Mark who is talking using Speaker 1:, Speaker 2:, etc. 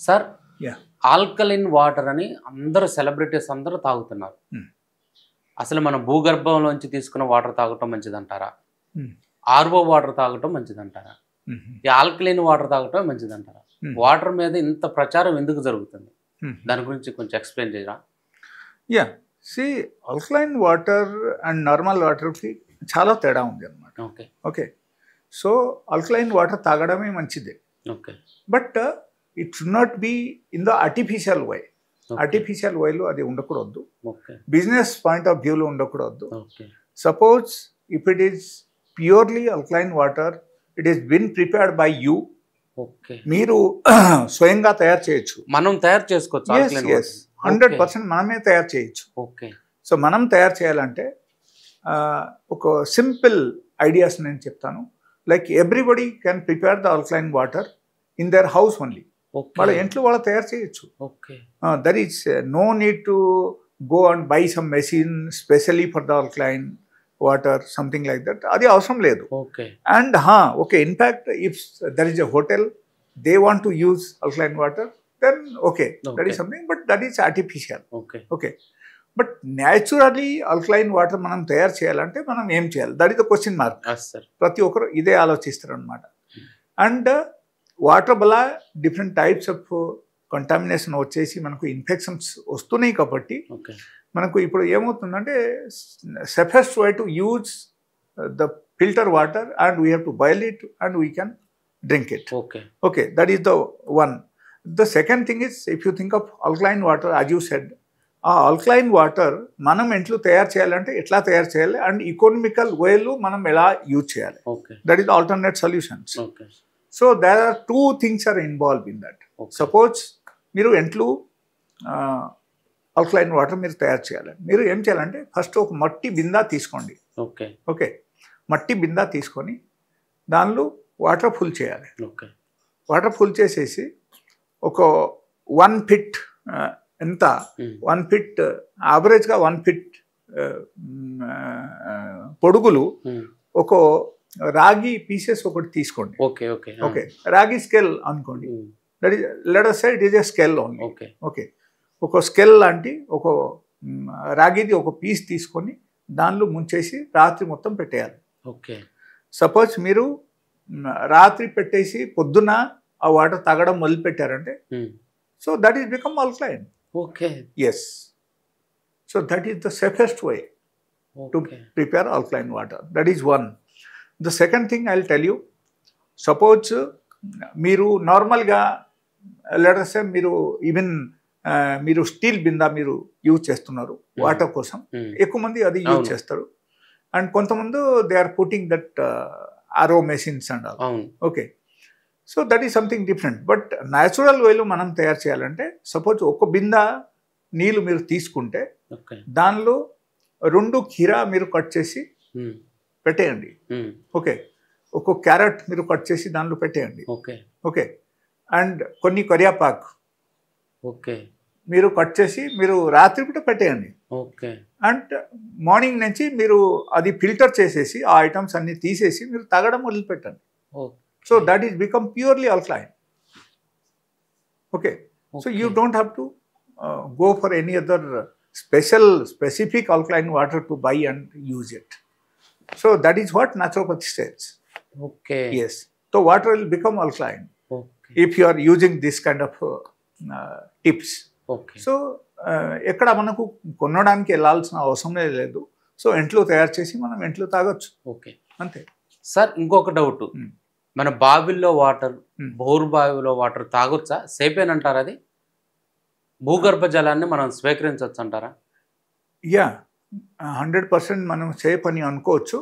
Speaker 1: Sir
Speaker 2: yeah
Speaker 1: alkaline water అని అందరూ celebrities అందరూ తాగుతున్నారు. అసలు మన భూగర్భంలోంచి తీసుకున్న వాటర్ తాగటం మంచిదంటారా? ఆర్ఓ వాటర్ తాగటం మంచిదంటారా? ఈ ఆల్కలైన్ వాటర్ తాగటం మంచిదంటారా? వాటర్ మీద ఇంత ప్రచారం ఎందుకు జరుగుతుంది? దాని గురించి కొంచెం ఎక్స్ప్లెయిన్ చేయరా?
Speaker 2: Yeah see alkaline water and normal వాటర్కి చాలా తేడా ఉంది అన్నమాట.
Speaker 1: Okay
Speaker 2: okay so alkaline water తాగడమే మంచిదే.
Speaker 1: Okay
Speaker 2: but it should not be in the artificial way. Artificial వేలో అది ఉండకూడదు.
Speaker 1: ఓకే
Speaker 2: బిజినెస్ పాయింట్ ఆఫ్ వ్యూలో ఉండకూడదు.
Speaker 1: Okay
Speaker 2: suppose if it is purely alkaline water, it is been prepared by you.
Speaker 1: Okay
Speaker 2: మీరు స్వయంగా తయారు చేయొచ్చు.
Speaker 1: మనం తయారు చేసుకోవచ్చు ఆల్కలైన్ వాటర్.
Speaker 2: 100% మనమే తయారు చేయొచ్చు.
Speaker 1: ఓకే
Speaker 2: సో మనం తయారు చేయాలంటే ఒక సింపుల్ ఐడియాస్ నేను చెప్తాను. Like everybody can prepare the alkaline water in their house only. వాళ్ళ ఇంట్లో వాళ్ళు తయారు చేయొచ్చు.
Speaker 1: Okay
Speaker 2: there is no need to go and buy some machine specially for the alkaline water, something like that. అది అవసరం లేదు.
Speaker 1: Okay
Speaker 2: and okay in fact if there is a hotel they want to use alkaline water, then okay that is something, but that is artificial.
Speaker 1: Okay
Speaker 2: okay but naturally alkaline water మనం తయారు చేయాలంటే మనం ఏం చేయాలి? That is the question mark.
Speaker 1: Sir
Speaker 2: ప్రతి ఒక్కరు ఇదే ఆలోచిస్తారు అనమాట. అండ్ వాటర్ వల్ల డిఫరెంట్ టైప్స్ ఆఫ్ కంటామినేషన్ వచ్చేసి మనకు ఇన్ఫెక్షన్స్ వస్తున్నాయి. కాబట్టి
Speaker 1: ఓకే
Speaker 2: మనకు ఇప్పుడు ఏమవుతుందంటే safest way to use the filter water and we have to boil it and we can drink it.
Speaker 1: Okay
Speaker 2: okay that is the one. The second thing is if you think of alkaline water, as you said, ఆ alkaline water మనం ఇంట్లో తయారు చేయాలంటే ఎట్లా తయారు చేయాలి and economical వేలో మనం ఎలా యూజ్ చేయాలి.
Speaker 1: Okay
Speaker 2: that is alternate solutions.
Speaker 1: Okay
Speaker 2: so there are two things are involve in that. Suppose మీరు ఇంట్లో ఆల్కలైన్ వాటర్ మీరు తయారు చేయాలి. మీరు ఏం చేయాలంటే ఫస్ట్ ఒక మట్టి బిందా తీసుకోండి.
Speaker 1: ఓకే
Speaker 2: ఓకే మట్టి బిందా తీసుకొని దానిలో వాటర్ ఫుల్ చేయాలి.
Speaker 1: ఓకే
Speaker 2: వాటర్ ఫుల్ చేసేసి ఒక 1 ఫీట్ ఎంత 1 ఫీట్ యావరేజ్గా 1 ఫీట్ పొడుగులు ఒక రాగి పీసెస్ ఒకటి తీసుకోండి.
Speaker 1: ఓకే ఓకే
Speaker 2: ఓకే రాగి స్కేల్ అనుకోండి. That is let us say it is a scale only.
Speaker 1: Okay
Speaker 2: okay ఒక స్కేల్ లాంటి ఒక రాగిది ఒక పీస్ తీసుకొని దానిలో ముంచేసి రాత్రి మొత్తం పెట్టేయాలి.
Speaker 1: ఓకే
Speaker 2: సపోజ్ మీరు రాత్రి పెట్టేసి పొద్దున ఆ వాటర్ తాగడం మొదలు పెట్టారంటే so that is become alkaline.
Speaker 1: Okay
Speaker 2: yes so that is the safest way to prepare alkaline water. That is one. The second thing I will tell you. Suppose మీరు నార్మల్గా లెట్ us say మీరు even మీరు steel బిందా మీరు use చేస్తున్నారు water కోసం. ఎక్కువ మంది అది యూజ్ చేస్తారు. అండ్ కొంతమంది they are putting that RO machines and all. Okay so that is something different. But natural వేలో మనం తయారు చేయాలంటే సపోజ్ ఒక బిందా నీళ్ళు మీరు తీసుకుంటే దానిలో 2 కీరా మీరు కట్ చేసి పెట్టేయండి. ఓకే ఒక క్యారెట్ మీరు కట్ చేసి దానిలో పెట్టేయండి.
Speaker 1: ఓకే
Speaker 2: ఓకే అండ్ కొన్ని కరివేపాకు
Speaker 1: ఓకే
Speaker 2: మీరు కట్ చేసి మీరు రాత్రి పూట పెట్టేయండి.
Speaker 1: ఓకే
Speaker 2: అండ్ మార్నింగ్ నుంచి మీరు అది ఫిల్టర్ చేసేసి ఆ ఐటమ్స్ అన్ని తీసేసి మీరు తాగడం మొదలుపెట్టండి. So that is become purely alkaline. Okay so you don't have to go for any other specific alkaline water to buy and use it. So that is what naturopathy says.
Speaker 1: Okay
Speaker 2: Yes. So water will become alkaline if you are using this kind of tips.
Speaker 1: Okay
Speaker 2: so ఎక్కడ మనకు కొనడానికి వెళ్ళాల్సిన అవసరం లేదు. So ఇంట్లో తయారు చేసి మనం ఇంట్లో తాగొచ్చు.
Speaker 1: ఓకే
Speaker 2: అంతే.
Speaker 1: సార్ ఇంకొక డౌట్, మన బావిల్లో వాటర్, బోర్ బావిలో వాటర్ తాగొచ్చా? సేపేనంటారా? అది భూగర్భ జలాన్ని మనం స్వీకరించవచ్చు అంటారా?
Speaker 2: యా 100% మనం సేఫ్ అని అనుకోవచ్చు.